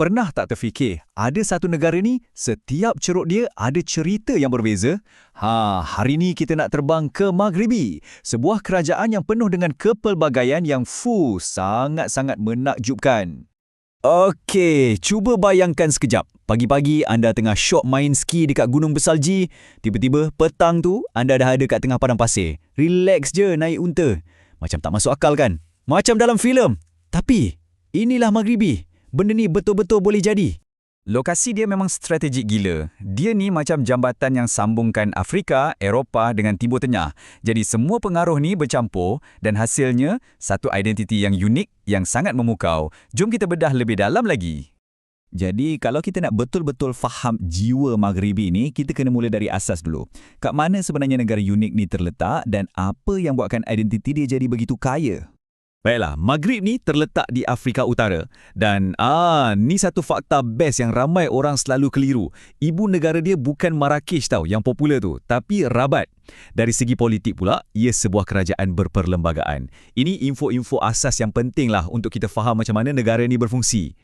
Pernah tak terfikir, ada satu negara ni, setiap ceruk dia ada cerita yang berbeza? Hari ni kita nak terbang ke Maghribi, sebuah kerajaan yang penuh dengan kepelbagaian yang sangat-sangat menakjubkan. Okey, cuba bayangkan sekejap. Pagi-pagi anda tengah syok main ski dekat gunung bersalji, tiba-tiba petang tu anda dah ada kat tengah padang pasir. Relax je naik unta. Macam tak masuk akal kan? Macam dalam filem. Tapi, inilah Maghribi. Benda ni betul-betul boleh jadi. Lokasi dia memang strategik gila. Dia ni macam jambatan yang sambungkan Afrika, Eropah dengan Timur Tengah. Jadi semua pengaruh ni bercampur dan hasilnya satu identiti yang unik yang sangat memukau. Jom kita bedah lebih dalam lagi. Jadi kalau kita nak betul-betul faham jiwa Maghribi ni, kita kena mula dari asas dulu. Kat mana sebenarnya negara unik ni terletak dan apa yang buatkan identiti dia jadi begitu kaya? Baiklah, Maghrib ni terletak di Afrika Utara. Dan ni satu fakta best yang ramai orang selalu keliru. Ibu negara dia bukan Marrakesh tau, yang popular tu, tapi Rabat. Dari segi politik pula, ia sebuah kerajaan berperlembagaan. Ini info-info asas yang penting lah untuk kita faham macam mana negara ni berfungsi.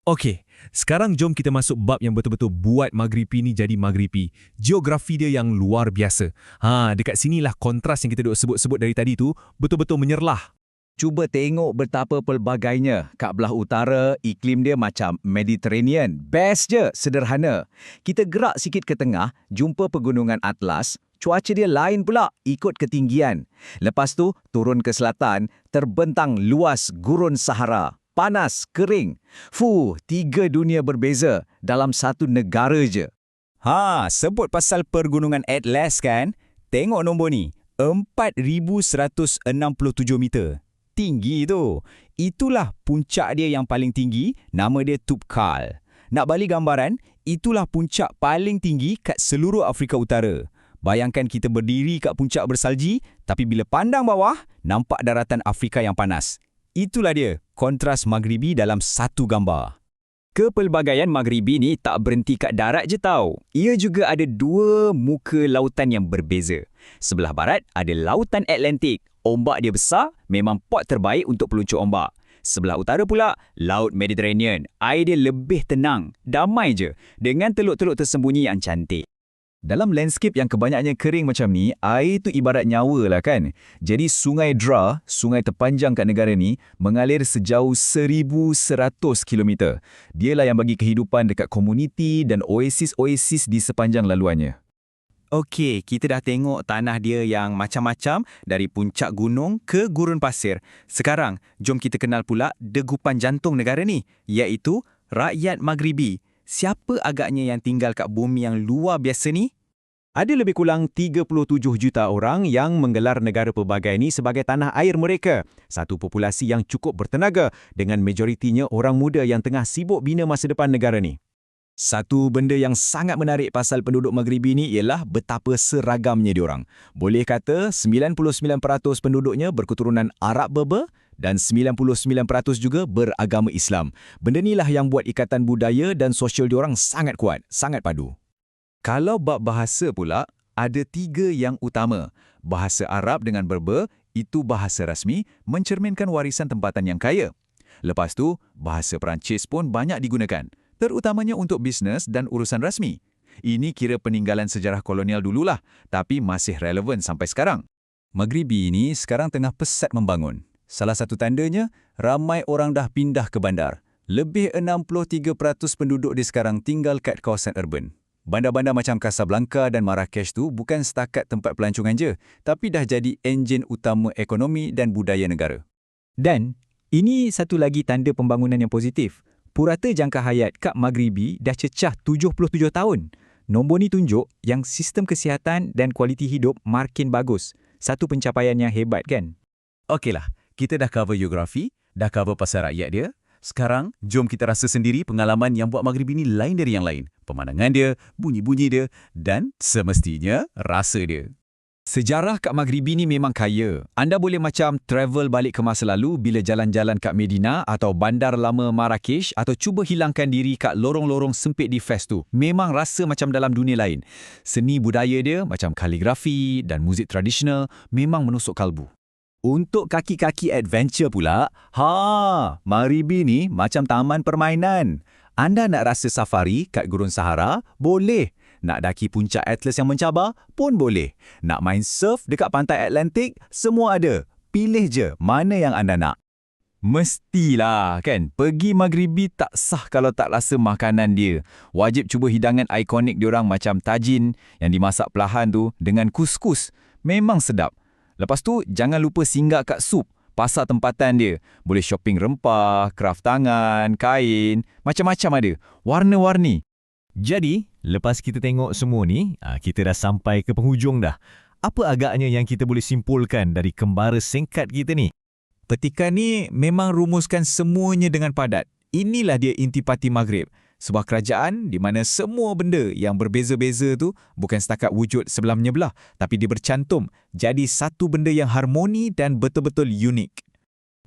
Okey, sekarang jom kita masuk bab yang betul-betul buat Maghribi ni jadi Maghribi. Geografi dia yang luar biasa. Dekat sinilah kontras yang kita duk sebut-sebut dari tadi tu betul-betul menyerlah. Cuba tengok betapa pelbagainya. Kat belah utara, iklim dia macam Mediterranean. Best je, sederhana. Kita gerak sikit ke tengah, jumpa pegunungan Atlas. Cuaca dia lain pula, ikut ketinggian. Lepas tu, turun ke selatan, terbentang luas gurun Sahara. Panas, kering. Tiga dunia berbeza dalam satu negara je. Sebut pasal pergunungan Atlas kan? Tengok nombor ni, 4,167 meter. Tinggi tu. Itulah puncak dia yang paling tinggi, nama dia Toubkal. Nak balik gambaran, itulah puncak paling tinggi kat seluruh Afrika Utara. Bayangkan kita berdiri kat puncak bersalji, tapi bila pandang bawah, nampak daratan Afrika yang panas. Itulah dia, kontras Maghribi dalam satu gambar. Kepelbagaian Maghribi ni tak berhenti kat darat je tau. Ia juga ada dua muka lautan yang berbeza. Sebelah barat ada Lautan Atlantik. Ombak dia besar, memang pot terbaik untuk peluncur ombak. Sebelah utara pula, Laut Mediterranean. Air dia lebih tenang, damai je, dengan teluk-teluk tersembunyi yang cantik. Dalam landscape yang kebanyakannya kering macam ni, air tu ibarat nyawa lah kan. Jadi Sungai Dra, sungai terpanjang kat negara ni, mengalir sejauh 1,100 km. Dialah yang bagi kehidupan dekat komuniti dan oasis-oasis di sepanjang laluannya. Okey, kita dah tengok tanah dia yang macam-macam dari puncak gunung ke gurun pasir. Sekarang, jom kita kenal pula degupan jantung negara ni, iaitu rakyat Maghribi. Siapa agaknya yang tinggal kat bumi yang luar biasa ni? Ada lebih kurang 37 juta orang yang menggelar negara pelbagai ni sebagai tanah air mereka. Satu populasi yang cukup bertenaga dengan majoritinya orang muda yang tengah sibuk bina masa depan negara ni. Satu benda yang sangat menarik pasal penduduk Maghribi ni ialah betapa seragamnya diorang. Boleh kata 99% penduduknya berketurunan Arab Berber dan 99% juga beragama Islam. Benda inilah yang buat ikatan budaya dan sosial diorang sangat kuat, sangat padu. Kalau bab bahasa pula, ada tiga yang utama. Bahasa Arab dengan Berber, itu bahasa rasmi, mencerminkan warisan tempatan yang kaya. Lepas tu, bahasa Perancis pun banyak digunakan, terutamanya untuk bisnes dan urusan rasmi. Ini kira peninggalan sejarah kolonial dululah, tapi masih relevan sampai sekarang. Maghribi ini sekarang tengah pesat membangun. Salah satu tandanya, ramai orang dah pindah ke bandar. Lebih 63% penduduk di sekarang tinggal kat kawasan urban. Bandar-bandar macam Casablanca dan Marrakesh tu bukan setakat tempat pelancongan je, tapi dah jadi enjin utama ekonomi dan budaya negara. Dan ini satu lagi tanda pembangunan yang positif. Purata jangka hayat kat Maghribi dah cecah 77 tahun. Nombor ni tunjuk yang sistem kesihatan dan kualiti hidup makin bagus. Satu pencapaian yang hebat kan? Okeylah, kita dah cover geografi, dah cover pasal rakyat dia. Sekarang, jom kita rasa sendiri pengalaman yang buat Maghribi ni lain dari yang lain. Pemandangan dia, bunyi-bunyi dia dan semestinya rasa dia. Sejarah kat Maghribi ni memang kaya. Anda boleh macam travel balik ke masa lalu bila jalan-jalan kat Medina atau bandar lama Marrakesh atau cuba hilangkan diri kat lorong-lorong sempit di Fes tu. Memang rasa macam dalam dunia lain. Seni budaya dia macam kaligrafi dan muzik tradisional memang menusuk kalbu. Untuk kaki-kaki adventure pula, Maghribi ni macam taman permainan. Anda nak rasa safari kat Gurun Sahara? Boleh. Nak daki puncak Atlas yang mencabar? Pun boleh. Nak main surf dekat pantai Atlantik? Semua ada. Pilih je mana yang anda nak. Mestilah, kan? Pergi Maghribi tak sah kalau tak rasa makanan dia. Wajib cuba hidangan ikonik diorang macam tajin yang dimasak perlahan tu dengan kuskus. Memang sedap. Lepas tu, jangan lupa singgah kat Sup, pasar tempatan dia. Boleh shopping rempah, kraft tangan, kain, macam-macam ada. Warna-warni. Jadi, lepas kita tengok semua ni, kita dah sampai ke penghujung dah. Apa agaknya yang kita boleh simpulkan dari kembara singkat kita ni? Petikan ni memang rumuskan semuanya dengan padat. Inilah dia intipati Maghrib. Sebuah kerajaan di mana semua benda yang berbeza-beza tu bukan setakat wujud sebelah menyebelah, tapi dia bercantum jadi satu benda yang harmoni dan betul-betul unik.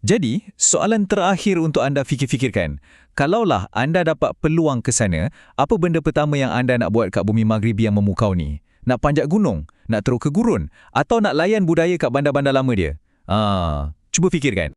Jadi, soalan terakhir untuk anda fikir-fikirkan. Kalaulah anda dapat peluang ke sana, apa benda pertama yang anda nak buat kat bumi Maghribi yang memukau ni? Nak panjat gunung? Nak teruk ke gurun? Atau nak layan budaya kat bandar-bandar lama dia? Cuba fikirkan.